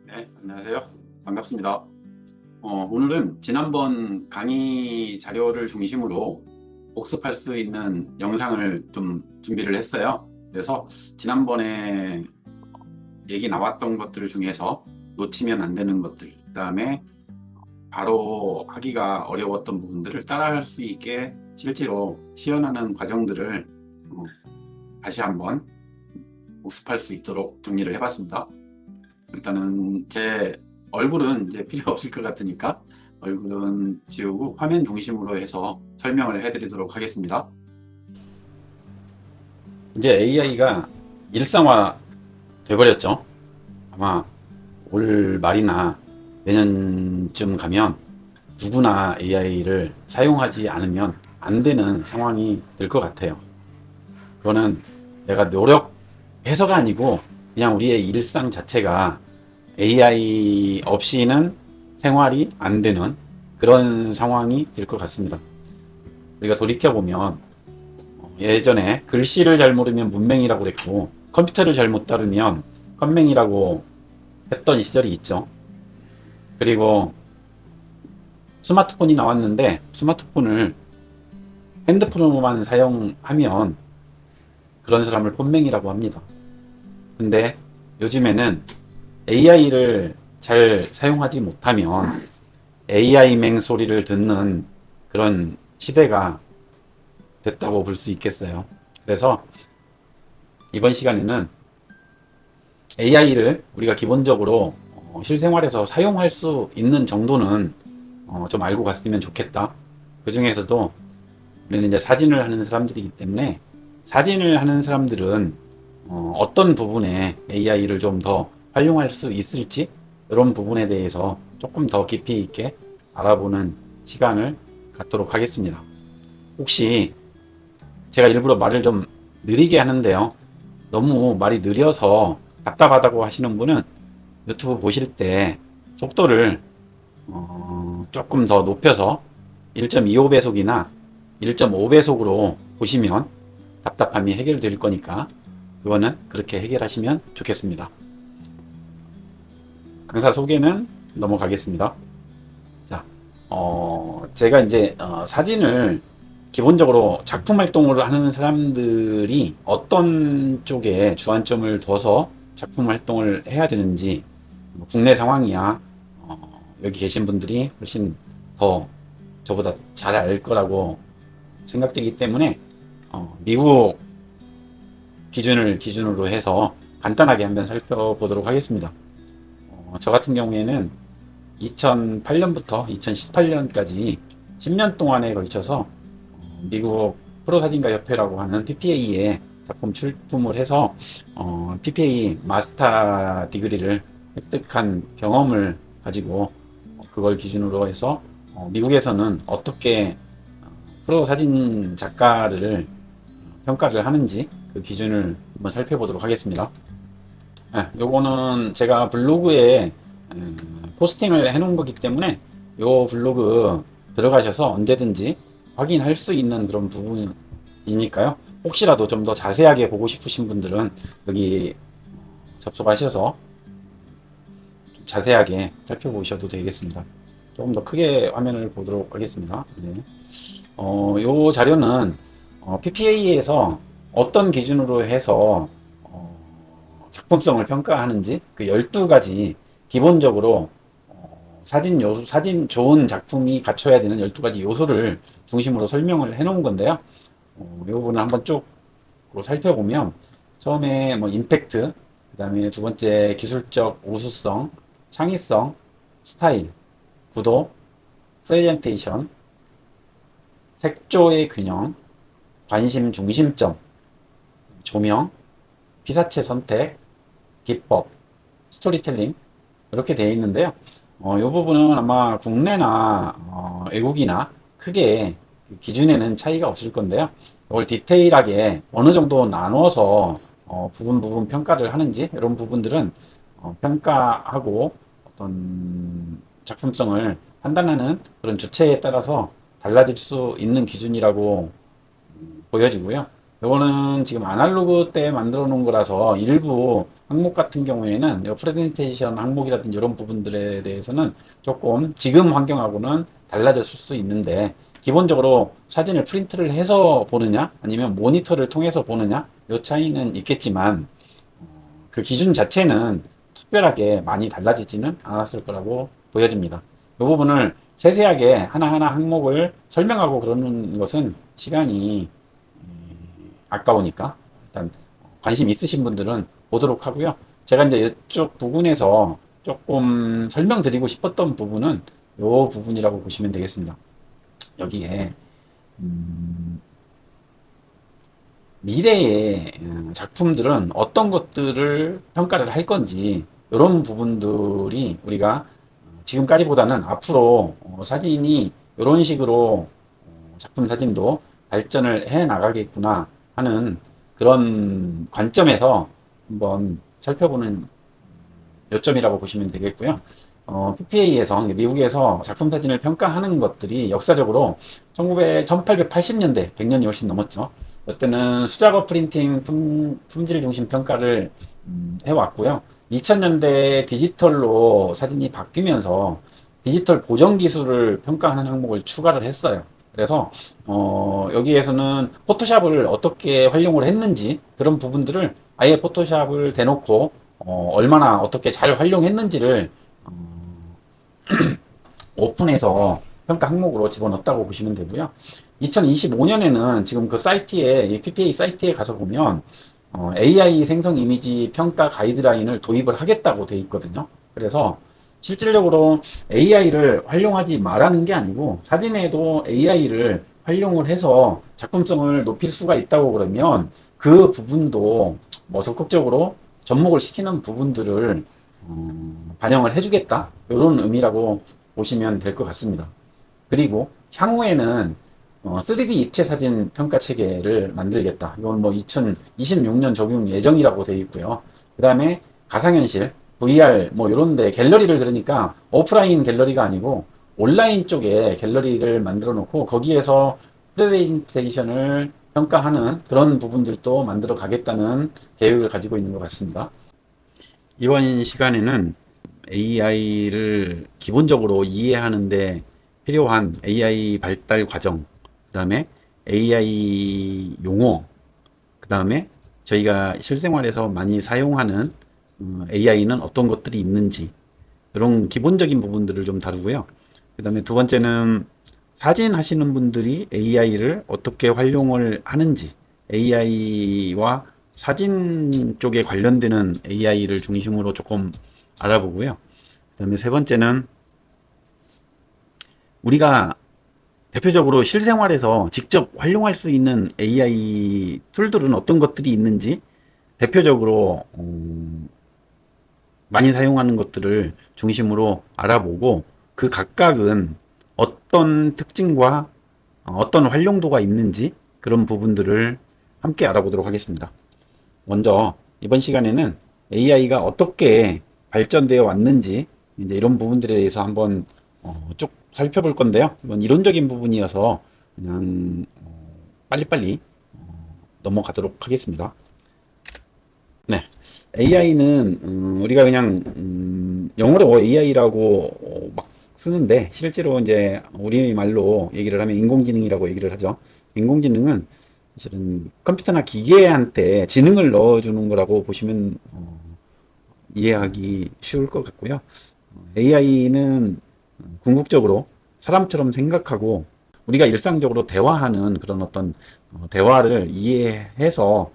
네, 안녕하세요. 반갑습니다. 오늘은 지난번 강의 자료를 중심으로 복습할 수 있는 영상을 좀 준비를 했어요. 그래서 지난번에 얘기 나왔던 것들 중에서 놓치면 안 되는 것들, 그 다음에 바로 하기가 어려웠던 부분들을 따라할 수 있게 실제로 시연하는 과정들을 어, 다시 한번 복습할 수 있도록 정리를 해봤습니다. 일단은 제 얼굴은 이제 필요 없을 것 같으니까 얼굴은 지우고 화면 중심으로 해서 설명을 해드리도록 하겠습니다. 이제 AI가 일상화 돼버렸죠. 아마 올 말이나 내년쯤 가면 누구나 AI를 사용하지 않으면 안 되는 상황이 될 것 같아요. 그거는 내가 노력해서가 아니고 그냥 우리의 일상 자체가 AI 없이는 생활이 안 되는 그런 상황이 될 것 같습니다. 우리가 돌이켜보면 예전에 글씨를 잘 모르면 문맹이라고 그랬고 컴퓨터를 잘못 다루면 컴맹이라고 했던 시절이 있죠. 그리고 스마트폰이 나왔는데 스마트폰을 핸드폰으로만 사용하면 그런 사람을 폰맹이라고 합니다. 근데 요즘에는 AI를 잘 사용하지 못하면 AI맹 소리를 듣는 그런 시대가 됐다고 볼 수 있겠어요. 그래서 이번 시간에는 AI를 우리가 기본적으로 실생활에서 사용할 수 있는 정도는 좀 알고 갔으면 좋겠다. 그 중에서도 우리는 이제 사진을 하는 사람들이기 때문에 사진을 하는 사람들은 어떤 부분에 AI를 좀 더 활용할 수 있을지 이런 부분에 대해서 조금 더 깊이 있게 알아보는 시간을 갖도록 하겠습니다. 혹시 제가 일부러 말을 좀 느리게 하는데요. 너무 말이 느려서 답답하다고 하시는 분은 유튜브 보실 때 속도를 조금 더 높여서 1.25배속이나 1.5배속으로 보시면 답답함이 해결될 거니까 그거는 그렇게 해결하시면 좋겠습니다. 강사 소개는 넘어가겠습니다. 자, 제가 이제 사진을 기본적으로 작품 활동을 하는 사람들이 어떤 쪽에 주안점을 둬서 작품 활동을 해야 되는지 뭐 국내 상황이야 여기 계신 분들이 훨씬 더 저보다 잘 알 거라고 생각되기 때문에 미국 기준을 기준으로 해서 간단하게 한번 살펴보도록 하겠습니다. 저 같은 경우에는 2008년부터 2018년까지 10년 동안에 걸쳐서 미국 프로사진가 협회라고 하는 PPA에 작품 출품을 해서 PPA 마스터 디그리를 획득한 경험을 가지고 그걸 기준으로 해서 미국에서는 어떻게 프로사진 작가를 평가를 하는지 그 기준을 한번 살펴보도록 하겠습니다. 요거는 제가 블로그에 포스팅을 해 놓은 거기 때문에 요 블로그 들어가셔서 언제든지 확인할 수 있는 그런 부분이니까요. 혹시라도 좀 더 자세하게 보고 싶으신 분들은 여기 접속하셔서 좀 자세하게 살펴보셔도 되겠습니다. 조금 더 크게 화면을 보도록 하겠습니다. 네. 요 자료는 PPA에서 어떤 기준으로 해서 작품성을 평가하는지 그 12가지 기본적으로 사진 요소, 사진 좋은 작품이 갖춰야 되는 12가지 요소를 중심으로 설명을 해 놓은 건데요. 이 부분을 한번 쭉 살펴보면 처음에 뭐 임팩트, 그 다음에 두 번째 기술적 우수성, 창의성, 스타일, 구도, 프레젠테이션, 색조의 균형, 관심 중심점, 조명, 피사체 선택, 기법, 스토리텔링 이렇게 되어 있는데요. 이 부분은 아마 국내나 외국이나 크게 기준에는 차이가 없을 건데요. 이걸 디테일하게 어느 정도 나눠서 부분 부분 평가를 하는지 이런 부분들은 평가하고 어떤 작품성을 판단하는 그런 주체에 따라서 달라질 수 있는 기준이라고 보여지고요. 이거는 지금 아날로그 때 만들어 놓은 거라서 일부 항목 같은 경우에는 프레젠테이션 항목이라든지 이런 부분들에 대해서는 조금 지금 환경하고는 달라졌을 수 있는데, 기본적으로 사진을 프린트를 해서 보느냐 아니면 모니터를 통해서 보느냐 이 차이는 있겠지만, 그 기준 자체는 특별하게 많이 달라지지는 않았을 거라고 보여집니다. 이 부분을 세세하게 하나하나 항목을 설명하고 그러는 것은 시간이 아까우니까 일단 관심 있으신 분들은 보도록 하고요. 제가 이제 이쪽 부분에서 조금 설명드리고 싶었던 부분은 이 부분이라고 보시면 되겠습니다. 여기에 미래의 작품들은 어떤 것들을 평가를 할 건지, 이런 부분들이 우리가 지금까지보다는 앞으로 사진이 이런 식으로 작품 사진도 발전을 해 나가겠구나 하는 그런 관점에서 한번 살펴보는 요점이라고 보시면 되겠고요. PPA에서, 미국에서 작품 사진을 평가하는 것들이 역사적으로 1880년대, 100년이 훨씬 넘었죠. 그때는 수작업 프린팅 품질 중심 평가를 해왔고요. 2000년대 디지털로 사진이 바뀌면서 디지털 보정 기술을 평가하는 항목을 추가를 했어요. 그래서 여기에서는 포토샵을 어떻게 활용을 했는지, 그런 부분들을 아예 포토샵을 대놓고 얼마나 어떻게 잘 활용했는지를 오픈해서 평가 항목으로 집어넣었다고 보시면 되고요. 2025년에는 지금 그 사이트에, 이 PPA 사이트에 가서 보면 AI 생성 이미지 평가 가이드라인을 도입을 하겠다고 돼 있거든요. 그래서 실질적으로 AI를 활용하지 말라는 게 아니고, 사진에도 AI를 활용을 해서 작품성을 높일 수가 있다고 그러면 그 부분도 뭐 적극적으로 접목을 시키는 부분들을 반영을 해주겠다, 이런 의미라고 보시면 될 것 같습니다. 그리고 향후에는 3D 입체 사진 평가 체계를 만들겠다. 이건 뭐 2026년 적용 예정이라고 되어 있고요. 그 다음에 가상현실, VR 뭐 이런데 갤러리를, 그러니까 오프라인 갤러리가 아니고 온라인 쪽에 갤러리를 만들어 놓고 거기에서 프레젠테이션을 평가하는 그런 부분들도 만들어 가겠다는 계획을 가지고 있는 것 같습니다. 이번 시간에는 AI를 기본적으로 이해하는데 필요한 AI 발달 과정, 그 다음에 AI 용어, 그 다음에 저희가 실생활에서 많이 사용하는 AI는 어떤 것들이 있는지, 이런 기본적인 부분들을 좀 다루고요. 그 다음에 두 번째는 사진 하시는 분들이 AI를 어떻게 활용을 하는지, AI와 사진 쪽에 관련되는 AI를 중심으로 조금 알아보고요. 그 다음에 세 번째는 우리가 대표적으로 실생활에서 직접 활용할 수 있는 AI 툴들은 어떤 것들이 있는지, 대표적으로 많이 사용하는 것들을 중심으로 알아보고, 그 각각은 어떤 특징과 어떤 활용도가 있는지, 그런 부분들을 함께 알아보도록 하겠습니다. 먼저 이번 시간에는 AI가 어떻게 발전되어 왔는지, 이제 이런 부분들에 대해서 한번 쭉 살펴볼 건데요. 이건 이론적인 부분이어서 그냥 빨리빨리 넘어가도록 하겠습니다. 네, AI는 우리가 그냥 영어로 AI라고 막 쓰는데, 실제로 이제 우리 말로 얘기를 하면 인공지능이라고 얘기를 하죠. 인공지능은 사실은 컴퓨터나 기계한테 지능을 넣어주는 거라고 보시면 이해하기 쉬울 것 같고요. AI는 궁극적으로 사람처럼 생각하고 우리가 일상적으로 대화하는 그런 어떤 대화를 이해해서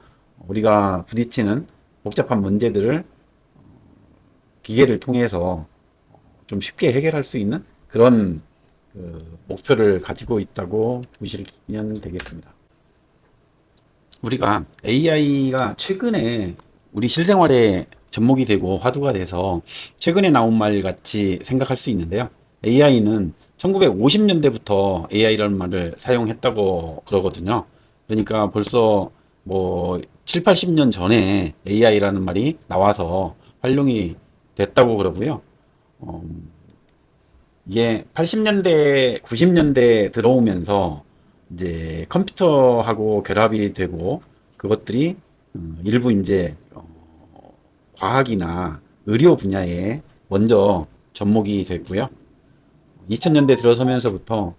우리가 부딪히는 복잡한 문제들을 기계를 통해서 좀 쉽게 해결할 수 있는 그런 목표를 가지고 있다고 보시면 되겠습니다. 우리가 AI가 최근에 우리 실생활에 접목이 되고 화두가 돼서 최근에 나온 말 같이 생각할 수 있는데요. AI는 1950년대부터 AI라는 말을 사용했다고 그러거든요. 그러니까 벌써 뭐 7, 80년 전에 AI라는 말이 나와서 활용이 됐다고 그러고요. 이게 80년대, 90년대 들어오면서 이제 컴퓨터하고 결합이 되고, 그것들이 일부 이제 과학이나 의료 분야에 먼저 접목이 됐고요. 2000년대 들어서면서부터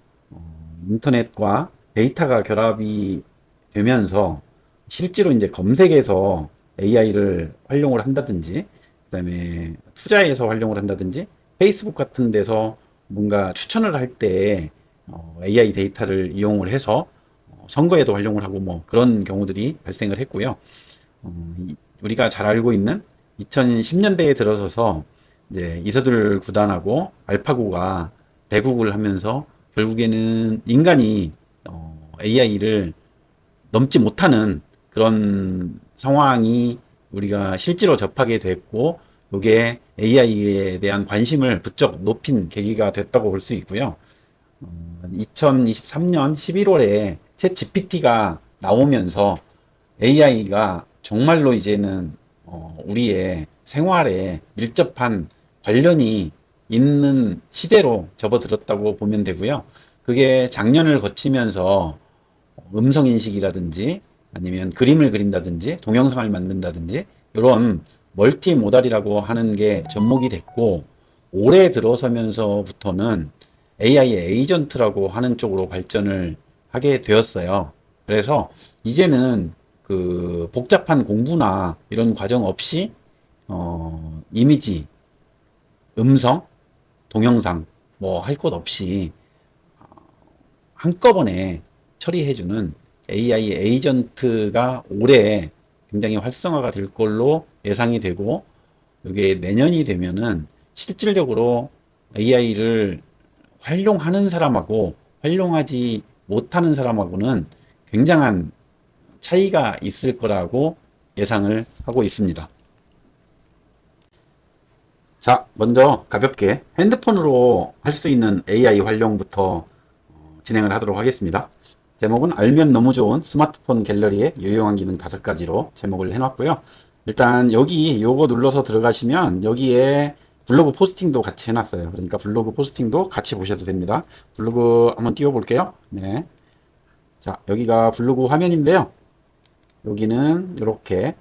인터넷과 데이터가 결합이 되면서 실제로 이제 검색에서 AI를 활용을 한다든지, 그다음에 투자에서 활용을 한다든지, 페이스북 같은 데서 뭔가 추천을 할 때 AI 데이터를 이용을 해서 선거에도 활용을 하고 뭐 그런 경우들이 발생을 했고요. 우리가 잘 알고 있는 2010년대에 들어서서 이제 이서들 구단하고 알파고가 배국을 하면서 결국에는 인간이 AI를 넘지 못하는 그런 상황이 우리가 실제로 접하게 됐고, 이게 AI에 대한 관심을 부쩍 높인 계기가 됐다고 볼 수 있고요. 2023년 11월에 챗 GPT가 나오면서 AI가 정말로 이제는 우리의 생활에 밀접한 관련이 있는 시대로 접어들었다고 보면 되고요. 그게 작년을 거치면서 음성 인식이라든지 아니면 그림을 그린다든지 동영상을 만든다든지 이런 멀티 모달이라고 하는 게 접목이 됐고, 올해 들어서면서부터는 AI의 에이전트라고 하는 쪽으로 발전을 하게 되었어요. 그래서 이제는 그 복잡한 공부나 이런 과정 없이 이미지, 음성, 동영상 뭐 할 것 없이 한꺼번에 처리해주는 AI 에이전트가 올해 굉장히 활성화가 될 걸로 예상이 되고, 이게 내년이 되면은 실질적으로 AI를 활용하는 사람하고 활용하지 못하는 사람하고는 굉장한 차이가 있을 거라고 예상을 하고 있습니다. 자, 먼저 가볍게 핸드폰으로 할 수 있는 AI 활용부터 진행을 하도록 하겠습니다. 제목은 알면 너무 좋은 스마트폰 갤러리의 유용한 기능 5가지로 제목을 해놨고요. 일단 여기 요거 눌러서 들어가시면 여기에 블로그 포스팅도 같이 해놨어요. 그러니까 블로그 포스팅도 같이 보셔도 됩니다. 블로그 한번 띄워볼게요. 네. 자, 여기가 블로그 화면인데요. 여기는 이렇게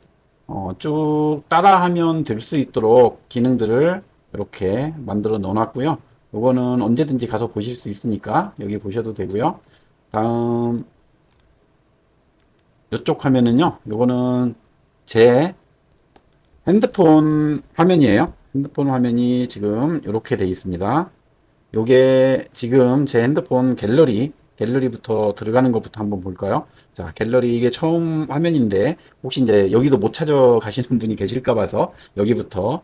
쭉 따라하면 될 수 있도록 기능들을 이렇게 만들어 놓았고요. 요거는 언제든지 가서 보실 수 있으니까 여기 보셔도 되고요. 다음 이쪽 화면은요. 요거는 제 핸드폰 화면이에요. 핸드폰 화면이 지금 이렇게 돼 있습니다. 요게 지금 제 핸드폰 갤러리부터 들어가는 것부터 한번 볼까요? 자, 갤러리 이게 처음 화면인데 혹시 이제 여기도 못 찾아가시는 분이 계실까 봐서 여기부터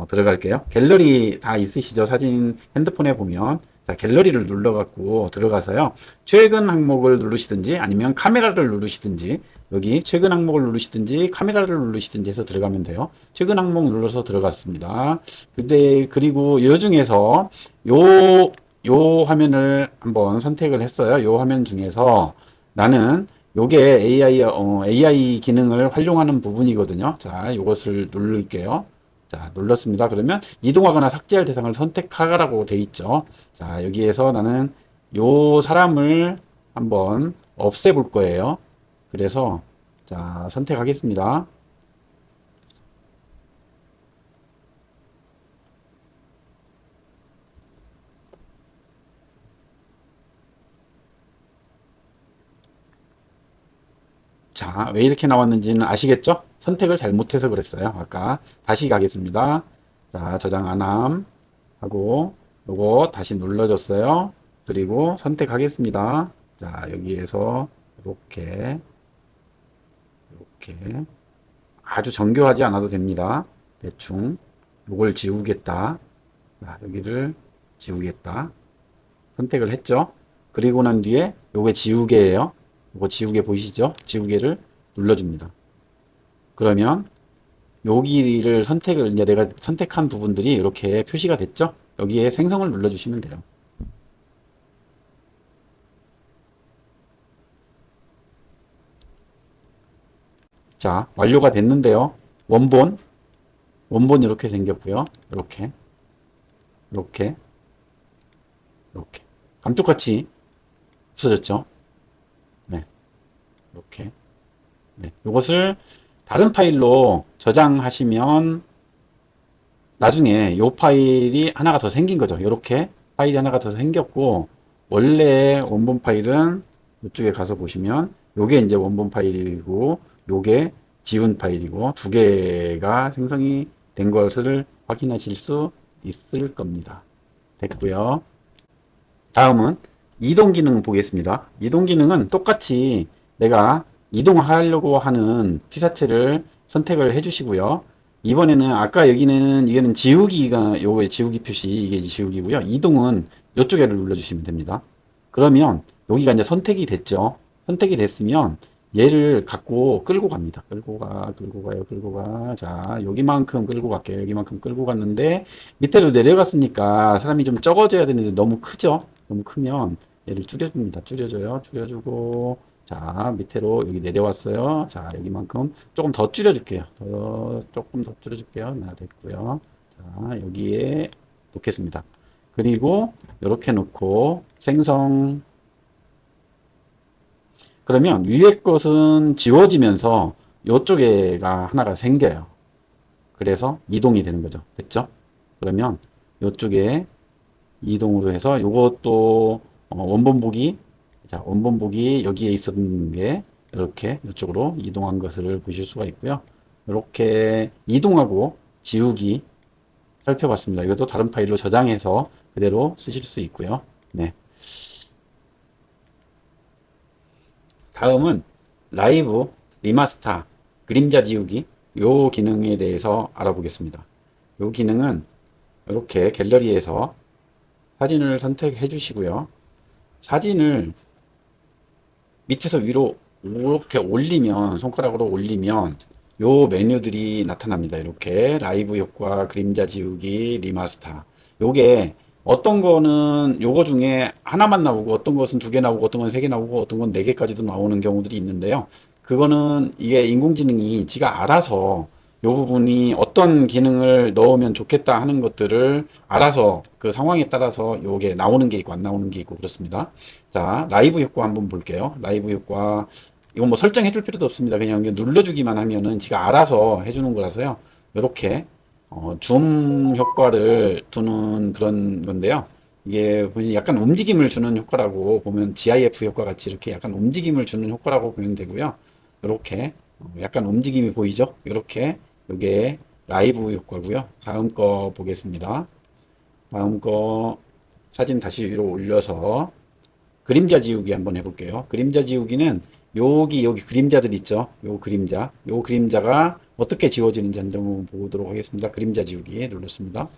들어갈게요. 갤러리 다 있으시죠? 사진 핸드폰에 보면 자, 갤러리를 눌러갖고 들어가서요. 최근 항목을 누르시든지 아니면 카메라를 누르시든지 여기 최근 항목을 누르시든지 카메라를 누르시든지 해서 들어가면 돼요. 최근 항목 눌러서 들어갔습니다. 근데 그리고 이 중에서 요 화면을 한번 선택을 했어요. 요 화면 중에서 나는 요게 AI 기능을 활용하는 부분이거든요. 자, 요것을 누를게요. 자, 눌렀습니다. 그러면 이동하거나 삭제할 대상을 선택하라고 돼 있죠. 자, 여기에서 나는 요 사람을 한번 없애볼 거예요. 그래서 자, 선택하겠습니다. 자, 왜 이렇게 나왔는지는 아시겠죠? 선택을 잘못해서 그랬어요. 아까 다시 가겠습니다. 자, 저장 안함 하고 요거 다시 눌러줬어요. 그리고 선택하겠습니다. 자, 여기에서 이렇게 아주 정교하지 않아도 됩니다. 대충 요걸 지우겠다. 자, 여기를 지우겠다. 선택을 했죠. 그리고 난 뒤에 요게 지우개예요. 요거 지우개 보이시죠? 지우개를 눌러줍니다. 그러면 여기를 선택을 이제 내가 선택한 부분들이 이렇게 표시가 됐죠? 여기에 생성을 눌러주시면 돼요. 자, 완료가 됐는데요. 원본 이렇게 생겼고요. 이렇게 감쪽같이 없어졌죠? 네, 이렇게. 네, 이것을 다른 파일로 저장하시면 나중에 요 파일이 하나가 더 생긴 거죠. 이렇게 파일이 하나가 더 생겼고, 원래 원본 파일은 이쪽에 가서 보시면 요게 이제 원본 파일이고 요게 지운 파일이고 두 개가 생성이 된 것을 확인하실 수 있을 겁니다. 됐고요. 다음은 이동 기능 보겠습니다. 이동 기능은 똑같이 내가 이동하려고 하는 피사체를 선택을 해 주시고요. 이번에는 아까 여기는 이게는 지우기가 요거의 지우기 표시 이게 지우기고요. 이동은 이쪽에를 눌러 주시면 됩니다. 그러면 여기가 이제 선택이 됐죠. 선택이 됐으면 얘를 갖고 끌고 갑니다. 끌고 가, 끌고 가요, 끌고 가. 자, 여기만큼 끌고 갈게요. 여기만큼 끌고 갔는데 밑으로 내려갔으니까 사람이 좀 적어져야 되는데 너무 크죠? 너무 크면 얘를 줄여줍니다. 줄여줘요. 줄여주고 자, 밑으로 여기 내려왔어요. 자, 여기만큼 조금 더 줄여줄게요. 조금 더 줄여줄게요. 나 됐고요. 자, 여기에 놓겠습니다. 그리고 이렇게 놓고 생성. 그러면 위에 것은 지워지면서 이쪽에가 하나가 생겨요. 그래서 이동이 되는 거죠. 됐죠? 그러면 이쪽에 이동으로 해서 요것도 원본 보기, 자, 원본 보기 여기에 있었던 게 이렇게 이쪽으로 이동한 것을 보실 수가 있고요. 이렇게 이동하고 지우기 살펴봤습니다. 이것도 다른 파일로 저장해서 그대로 쓰실 수 있고요. 네. 다음은 라이브 리마스터 그림자 지우기 요 기능에 대해서 알아보겠습니다. 요 기능은 이렇게 갤러리에서 사진을 선택해 주시고요. 사진을 밑에서 위로 이렇게 올리면 손가락으로 올리면 요 메뉴들이 나타납니다. 이렇게 라이브 효과, 그림자 지우기, 리마스터. 요게 어떤 거는 요거 중에 하나만 나오고 어떤 것은 두 개 나오고 어떤 건 세 개 나오고 어떤 건 네 개까지도 나오는 경우들이 있는데요. 그거는 이게 인공지능이 지가 알아서 요 부분이 어떤 기능을 넣으면 좋겠다 하는 것들을 알아서 그 상황에 따라서 요게 나오는 게 있고 안 나오는 게 있고 그렇습니다. 자, 라이브 효과 한번 볼게요. 라이브 효과 이건 뭐 설정해 줄 필요도 없습니다. 그냥 눌러주기만 하면은 지가 알아서 해주는 거라서요. 이렇게 줌 효과를 두는 그런 건데요. 이게 약간 움직임을 주는 효과라고 보면 GIF 효과 같이 이렇게 약간 움직임을 주는 효과라고 보면 되고요. 이렇게 약간 움직임이 보이죠? 이렇게 이게 라이브 효과고요. 다음 거 보겠습니다. 다음 거 사진 다시 위로 올려서 그림자 지우기 한번 해볼게요. 그림자 지우기는 여기 그림자들 있죠. 요 그림자가 어떻게 지워지는지 한번 보도록 하겠습니다. 그림자 지우기 눌렀습니다.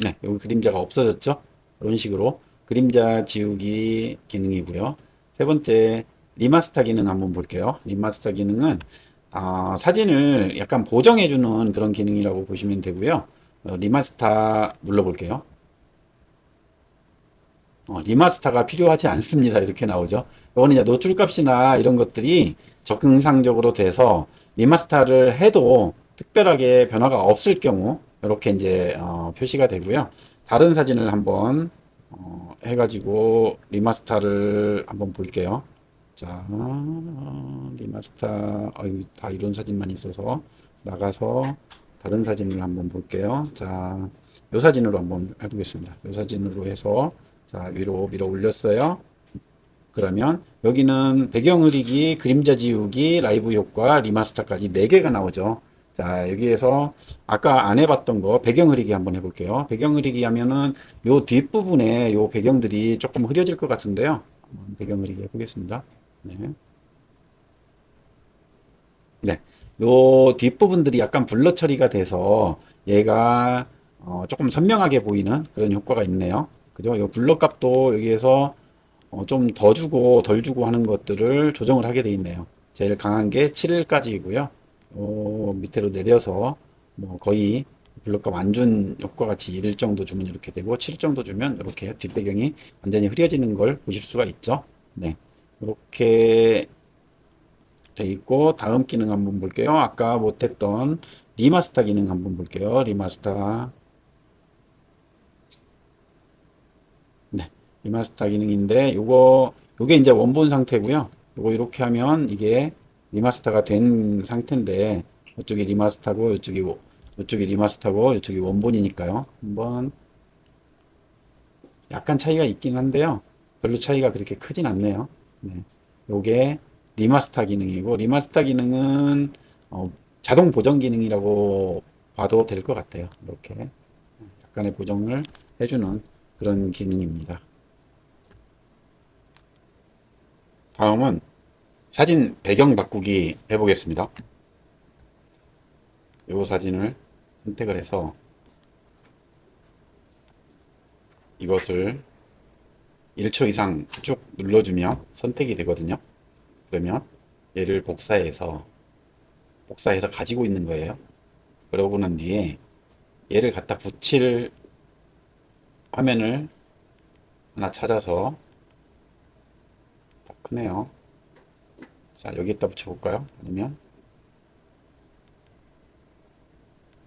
네, 여기 그림자가 없어졌죠. 이런 식으로 그림자 지우기 기능이고요. 세 번째 리마스터 기능 한번 볼게요. 리마스터 기능은 사진을 약간 보정해주는 그런 기능이라고 보시면 되고요. 리마스터 눌러볼게요. 리마스터가 필요하지 않습니다. 이렇게 나오죠. 이거는 이제 노출값이나 이런 것들이 정상적으로 돼서 리마스터를 해도 특별하게 변화가 없을 경우 이렇게 이제 표시가 되고요. 다른 사진을 한번 해가지고 리마스터를 한번 볼게요. 자, 리마스터 다 이런 사진만 있어서 나가서 다른 사진을 한번 볼게요. 자, 이 사진으로 한번 해보겠습니다. 이 사진으로 해서 자, 위로 밀어 올렸어요. 그러면 여기는 배경 흐리기, 그림자 지우기, 라이브 효과, 리마스터까지 4개가 나오죠. 자, 여기에서 아까 안 해봤던 거 배경 흐리기 한번 해볼게요. 배경 흐리기 하면은 요 뒷부분에 요 배경들이 조금 흐려질 것 같은데요. 한번 배경 흐리기 해보겠습니다. 네. 네. 요 뒷부분들이 약간 블러 처리가 돼서 얘가 조금 선명하게 보이는 그런 효과가 있네요. 그죠? 요 블러 값도 여기에서 좀 더 주고 덜 주고 하는 것들을 조정을 하게 돼 있네요. 제일 강한 게 7까지이고요. 밑으로 내려서 뭐 거의 블러값 안 준 효과 같이 1 정도 주면 이렇게 되고 7 정도 주면 이렇게 뒷배경이 완전히 흐려지는 걸 보실 수가 있죠. 네. 이렇게 돼 있고 다음 기능 한번 볼게요. 아까 못했던 리마스터 기능 한번 볼게요. 리마스터. 네. 리마스터 기능인데 요게 이제 원본 상태고요. 요거 이렇게 하면 이게 리마스터가 된 상태인데 이쪽이 리마스터고 이쪽이 리마스터고 이쪽이 원본이니까요. 한번 약간 차이가 있긴 한데요. 별로 차이가 그렇게 크진 않네요. 네. 요게 리마스터 기능이고 리마스터 기능은 자동 보정 기능이라고 봐도 될 것 같아요. 이렇게 약간의 보정을 해주는 그런 기능입니다. 다음은 사진 배경 바꾸기 해보겠습니다. 요 사진을 선택을 해서 이것을 1초 이상 쭉 눌러주면 선택이 되거든요. 그러면 얘를 복사해서 가지고 있는 거예요. 그러고 난 뒤에 얘를 갖다 붙일 화면을 하나 찾아서 더 크네요. 자, 여기에다 붙여볼까요? 아니면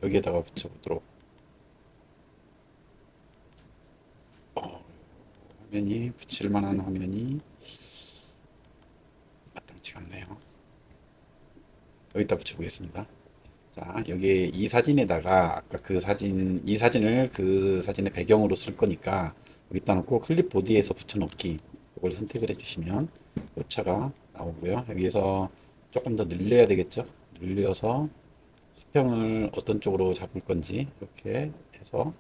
여기에다가 붙여보도록. 화면이 붙일 만한 화면이 마땅치가 않네요. 여기다 붙여보겠습니다. 자, 여기 이 사진에다가 아까 이 사진을 그 사진의 배경으로 쓸 거니까 여기다 놓고 클립보드에서 붙여놓기 이걸 선택을 해주시면 오차가 나오고요. 여기에서 조금 더 늘려야 되겠죠. 늘려서 수평을 어떤 쪽으로 잡을 건지 이렇게 해서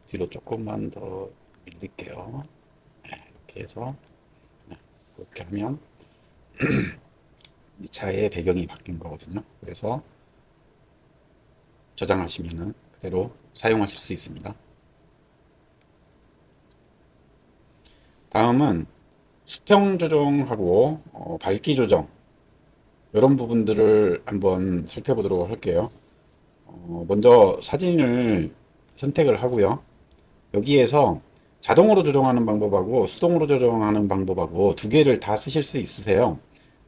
뒤로 조금만 더 밀릴게요. 이렇게 해서 이렇게 하면 이 차의 배경이 바뀐 거거든요. 그래서 저장하시면은 그대로 사용하실 수 있습니다. 다음은 수평 조정하고 밝기 조정 이런 부분들을 한번 살펴보도록 할게요. 먼저 사진을 선택을 하고요. 여기에서 자동으로 조정하는 방법하고 수동으로 조정하는 방법하고 두 개를 다 쓰실 수 있으세요.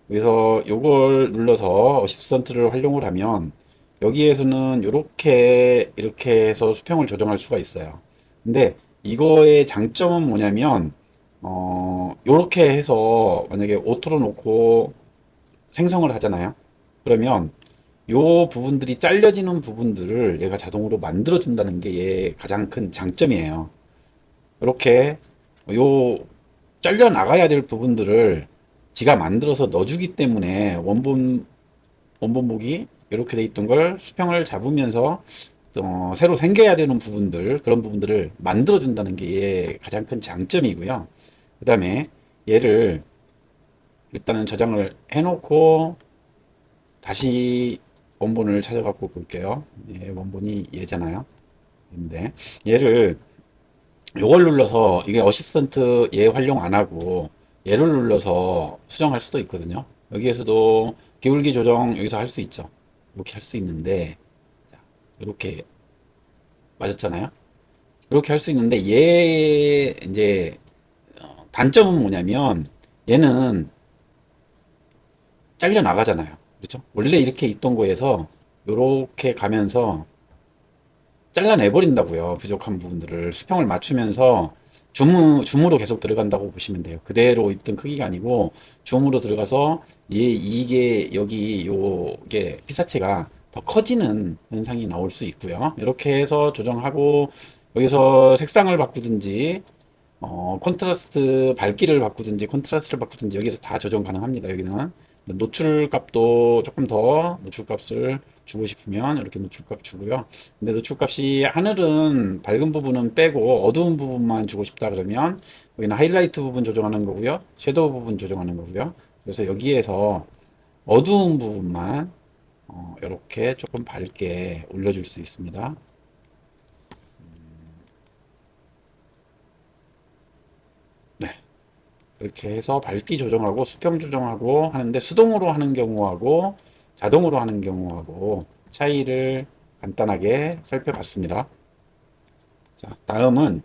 그래서 이걸 눌러서 어시스턴트를 활용을 하면 여기에서는 이렇게 해서 수평을 조정할 수가 있어요. 근데 이거의 장점은 뭐냐면 이렇게 해서 만약에 오토로 놓고 생성을 하잖아요. 그러면 요 부분들이 잘려지는 부분들을 얘가 자동으로 만들어 준다는 게 얘의 가장 큰 장점이에요. 이렇게 요 잘려 나가야 될 부분들을 지가 만들어서 넣어주기 때문에 원본목이 이렇게 돼 있던 걸 수평을 잡으면서 새로 생겨야 되는 부분들 그런 부분들을 만들어 준다는 게 얘의 가장 큰 장점이고요. 그 다음에 얘를 일단은 저장을 해놓고 다시 원본을 찾아갖고 볼게요. 얘 원본이 얘잖아요. 근데 얘를 요걸 눌러서 이게 어시스턴트 얘 활용 안 하고 얘를 눌러서 수정할 수도 있거든요. 여기에서도 기울기 조정 여기서 할 수 있죠. 이렇게 할 수 있는데 자, 이렇게 맞았잖아요. 이렇게 할 수 있는데 얘 이제 단점은 뭐냐면 얘는 잘려 나가잖아요. 그렇죠? 원래 이렇게 있던 거에서 이렇게 가면서 잘라내 버린다고요. 부족한 부분들을 수평을 맞추면서 줌으로 계속 들어간다고 보시면 돼요. 그대로 있던 크기가 아니고 줌으로 들어가서 이게 여기 요게 피사체가 더 커지는 현상이 나올 수 있고요. 이렇게 해서 조정하고 여기서 색상을 바꾸든지 콘트라스트 밝기를 바꾸든지 콘트라스트를 바꾸든지 여기서 다 조정 가능합니다. 여기는 노출 값도 조금 더 노출 값을 주고 싶으면 이렇게 노출값 주고요. 근데 노출값이 하늘은 밝은 부분은 빼고 어두운 부분만 주고 싶다 그러면 여기는 하이라이트 부분 조정하는 거고요. 섀도우 부분 조정하는 거고요. 그래서 여기에서 어두운 부분만 이렇게 조금 밝게 올려줄 수 있습니다. 네. 이렇게 해서 밝기 조정하고 수평 조정하고 하는데 수동으로 하는 경우하고 자동으로 하는 경우하고 차이를 간단하게 살펴봤습니다. 자, 다음은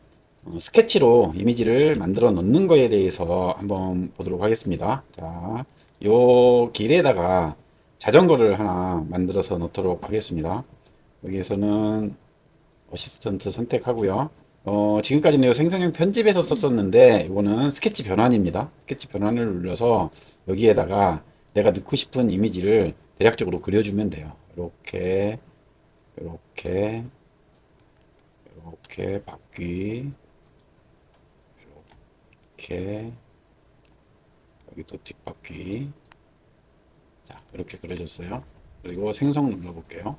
스케치로 이미지를 만들어 놓는 거에 대해서 한번 보도록 하겠습니다. 자, 요 길에다가 자전거를 하나 만들어서 놓도록 하겠습니다. 여기에서는 어시스턴트 선택하고요. 지금까지는 이 생성형 편집에서 썼었는데 이거는 스케치 변환입니다. 스케치 변환을 눌러서 여기에다가 내가 넣고 싶은 이미지를 대략적으로 그려주면 돼요. 이렇게, 이렇게, 이렇게 바퀴, 이렇게, 여기도 뒷바퀴. 자, 이렇게 그려졌어요. 그리고 생성 눌러볼게요.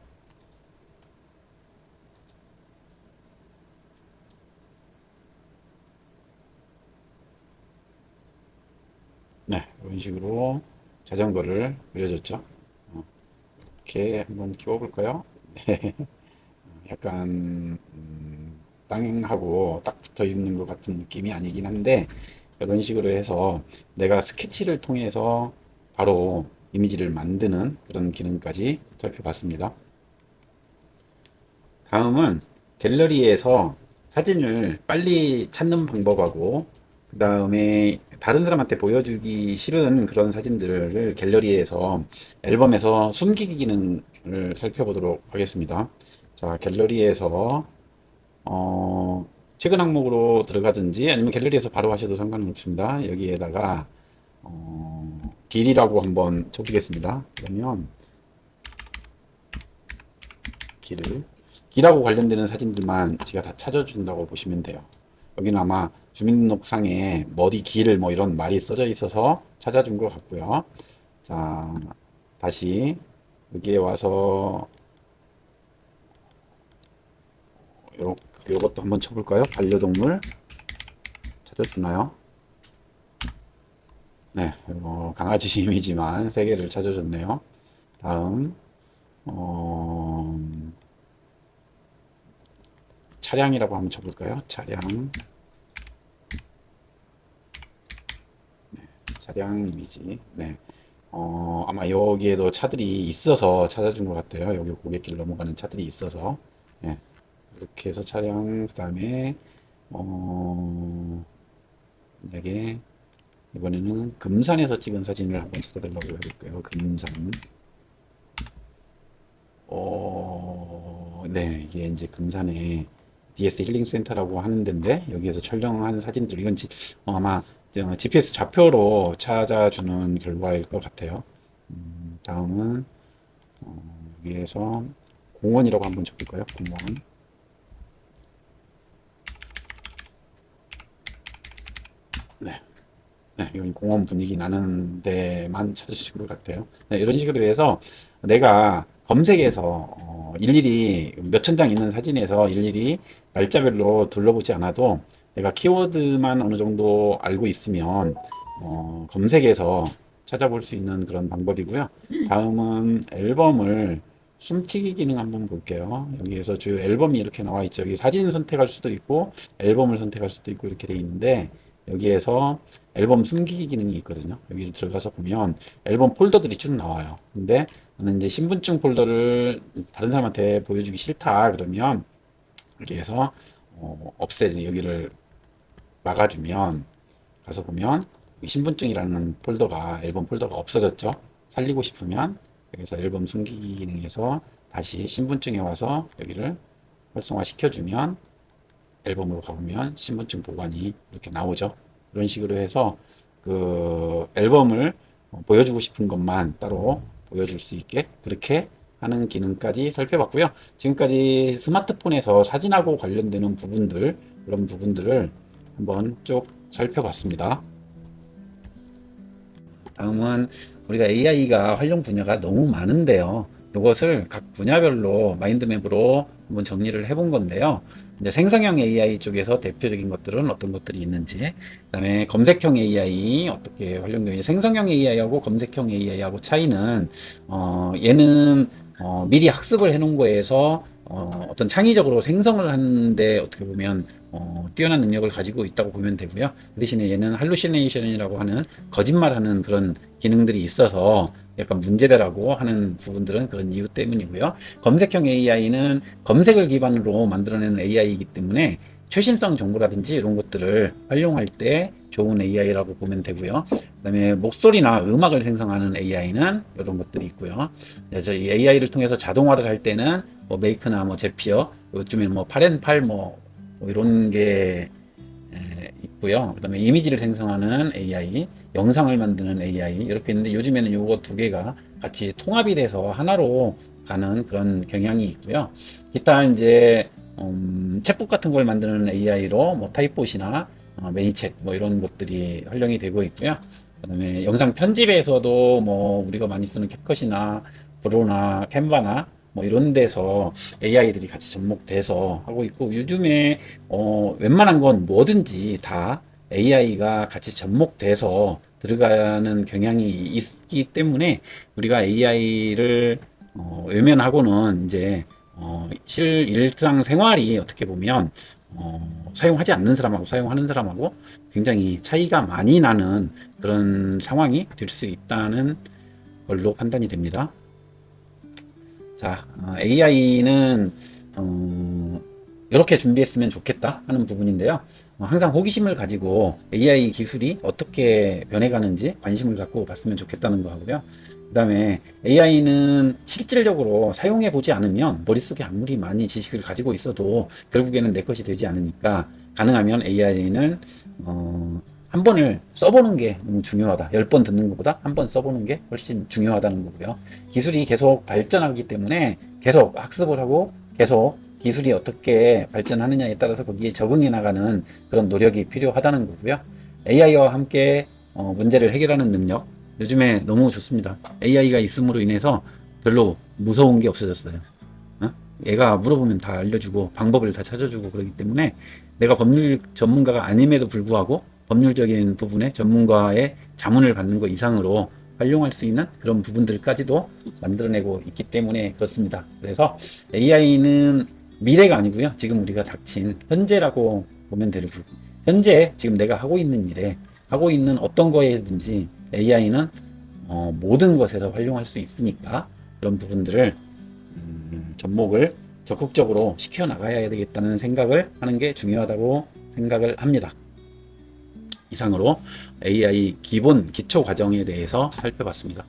네, 이런 식으로 자전거를 그려줬죠. 이렇게 한번 키워볼까요? 네, 약간 땅하고 딱 붙어 있는 것 같은 느낌이 아니긴 한데 이런 식으로 해서 내가 스케치를 통해서 바로 이미지를 만드는 그런 기능까지 살펴봤습니다. 다음은 갤러리에서 사진을 빨리 찾는 방법하고 그 다음에 다른 사람한테 보여주기 싫은 그런 사진들을 갤러리에서 앨범에서 숨기기 기능을 살펴보도록 하겠습니다. 자, 갤러리에서 최근 항목으로 들어가든지 아니면 갤러리에서 바로 하셔도 상관은 없습니다. 여기에다가 길이라고 한번 쳐보겠습니다. 그러면 길을 길하고 관련되는 사진들만 제가 다 찾아준다고 보시면 돼요. 여기는 아마 주민등록상에 머리 길 뭐 이런 말이 써져 있어서 찾아준 것 같고요. 자, 다시 여기에 와서 요것도 한번 쳐볼까요? 반려동물 찾아주나요? 네, 강아지 이미지만 3개를 찾아줬네요. 다음 어, 차량이라고 한번 쳐볼까요? 차량 이미지. 네. 아마 여기에도 차들이 있어서 찾아준 것 같아요. 여기 고객길 넘어가는 차들이 있어서. 네. 이렇게 해서 차량, 그 다음에, 만약에, 이번에는 금산에서 찍은 사진을 한번 찾아달라고 해볼까요? 금산. 네. 이게 이제 금산에 DS 힐링 센터라고 하는 데인데, 여기에서 촬영한 사진들, 이건 아마 GPS 좌표로 찾아주는 결과일 것 같아요. 다음은 여기에서 공원이라고 한번 쳐볼까요? 공원. 네. 네, 이건 공원 분위기 나는 데만 찾으실 것 같아요. 네, 이런 식으로 해서 내가 검색해서 일일이 몇천 장 있는 사진에서 일일이 날짜별로 둘러보지 않아도 내가 키워드만 어느 정도 알고 있으면 검색해서 찾아볼 수 있는 그런 방법이고요. 다음은 앨범을 숨기기 기능 한번 볼게요. 여기에서 주요 앨범이 이렇게 나와 있죠. 여기 사진 선택할 수도 있고 앨범을 선택할 수도 있고 이렇게 돼 있는데 여기에서 앨범 숨기기 기능이 있거든요. 여기를 들어가서 보면 앨범 폴더들이 쭉 나와요. 근데 나는 이제 신분증 폴더를 다른 사람한테 보여주기 싫다 그러면 여기에서 없애지 여기를 막아주면 가서 보면 신분증이라는 폴더가 앨범 폴더가 없어졌죠. 살리고 싶으면 여기서 앨범 숨기기 기능에서 다시 신분증에 와서 여기를 활성화 시켜주면 앨범으로 가보면 신분증 보관이 이렇게 나오죠. 이런 식으로 해서 그 앨범을 보여주고 싶은 것만 따로 보여줄 수 있게 그렇게 하는 기능까지 살펴봤고요. 지금까지 스마트폰에서 사진하고 관련되는 부분들 그런 부분들을 한번 쭉 살펴봤습니다. 다음은 우리가 AI가 활용 분야가 너무 많은데요. 이것을 각 분야별로 마인드맵으로 한번 정리를 해본 건데요. 이제 생성형 AI 쪽에서 대표적인 것들은 어떤 것들이 있는지, 그다음에 검색형 AI 어떻게 활용되는지, 생성형 AI하고 검색형 AI하고 차이는 얘는 미리 학습을 해놓은 거에서 어떤 창의적으로 생성을 하는데 어떻게 보면 뛰어난 능력을 가지고 있다고 보면 되고요. 그 대신에 얘는 할루시네이션이라고 하는 거짓말하는 그런 기능들이 있어서 약간 문제다라고 하는 부분들은 그런 이유 때문이고요. 검색형 AI는 검색을 기반으로 만들어내는 AI이기 때문에 최신성 정보라든지 이런 것들을 활용할 때 좋은 AI라고 보면 되고요. 그다음에 목소리나 음악을 생성하는 AI는 이런 것들이 있고요. 그래서 이 AI를 통해서 자동화를 할 때는 뭐 메이크나 뭐 제피어, 요즘에 뭐 팔앤팔 뭐 이런 게 있고요. 그다음에 이미지를 생성하는 AI, 영상을 만드는 AI 이렇게 있는데 요즘에는 요거 두 개가 같이 통합이 돼서 하나로 가는 그런 경향이 있고요. 기타 이제 챗봇 같은 걸 만드는 AI로 뭐 타입봇이나 매니챗 뭐 이런 것들이 활용이 되고 있고요. 그다음에 영상 편집에서도 뭐 우리가 많이 쓰는 캡컷이나 브로나 캔바나 뭐 이런 데서 AI들이 같이 접목돼서 하고 있고, 요즘에 웬만한 건 뭐든지 다 AI가 같이 접목돼서 들어가는 경향이 있기 때문에 우리가 AI를 외면하고는 이제 일상 생활이 어떻게 보면 사용하지 않는 사람하고 사용하는 사람하고 굉장히 차이가 많이 나는 그런 상황이 될 수 있다는 걸로 판단이 됩니다. 자, AI는 이렇게 준비했으면 좋겠다 하는 부분인데요. 항상 호기심을 가지고 AI 기술이 어떻게 변해가는지 관심을 갖고 봤으면 좋겠다는 거 하고요. 그 다음에 AI는 실질적으로 사용해 보지 않으면 머릿속에 아무리 많이 지식을 가지고 있어도 결국에는 내 것이 되지 않으니까, 가능하면 AI는 한 번을 써보는 게 너무 중요하다. 10번 듣는 것보다 한 번 써보는 게 훨씬 중요하다는 거고요. 기술이 계속 발전하기 때문에 계속 학습을 하고 계속 기술이 어떻게 발전하느냐에 따라서 거기에 적응해 나가는 그런 노력이 필요하다는 거고요. AI와 함께 문제를 해결하는 능력, 요즘에 너무 좋습니다. AI가 있음으로 인해서 별로 무서운 게 없어졌어요. 얘가 물어보면 다 알려주고 방법을 다 찾아주고 그러기 때문에 내가 법률 전문가가 아님에도 불구하고 법률적인 부분에 전문가의 자문을 받는 것 이상으로 활용할 수 있는 그런 부분들까지도 만들어내고 있기 때문에 그렇습니다. 그래서 AI는 미래가 아니고요. 지금 우리가 닥친 현재라고 보면 될 부분. 현재 지금 내가 하고 있는 일에, 하고 있는 어떤 거에든지 AI는 모든 것에서 활용할 수 있으니까 그런 부분들을 접목을 적극적으로 시켜 나가야 되겠다는 생각을 하는 게 중요하다고 생각을 합니다. 이상으로 AI 기본 기초 과정에 대해서 살펴봤습니다.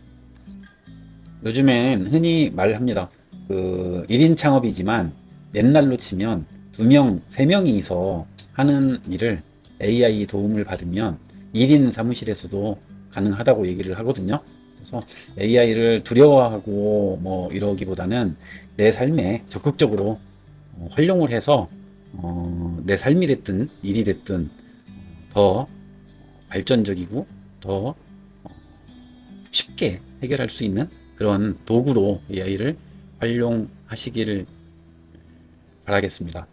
요즘엔 흔히 말합니다. 1인 창업이지만 옛날로 치면 2명, 3명이서 하는 일을 AI 도움을 받으면 1인 사무실에서도 가능하다고 얘기를 하거든요. 그래서 AI를 두려워하고 뭐 이러기보다는 내 삶에 적극적으로 활용을 해서 내 삶이 됐든 일이 됐든 더 발전적이고 더 쉽게 해결할 수 있는 그런 도구로 AI를 활용하시기를 바라겠습니다.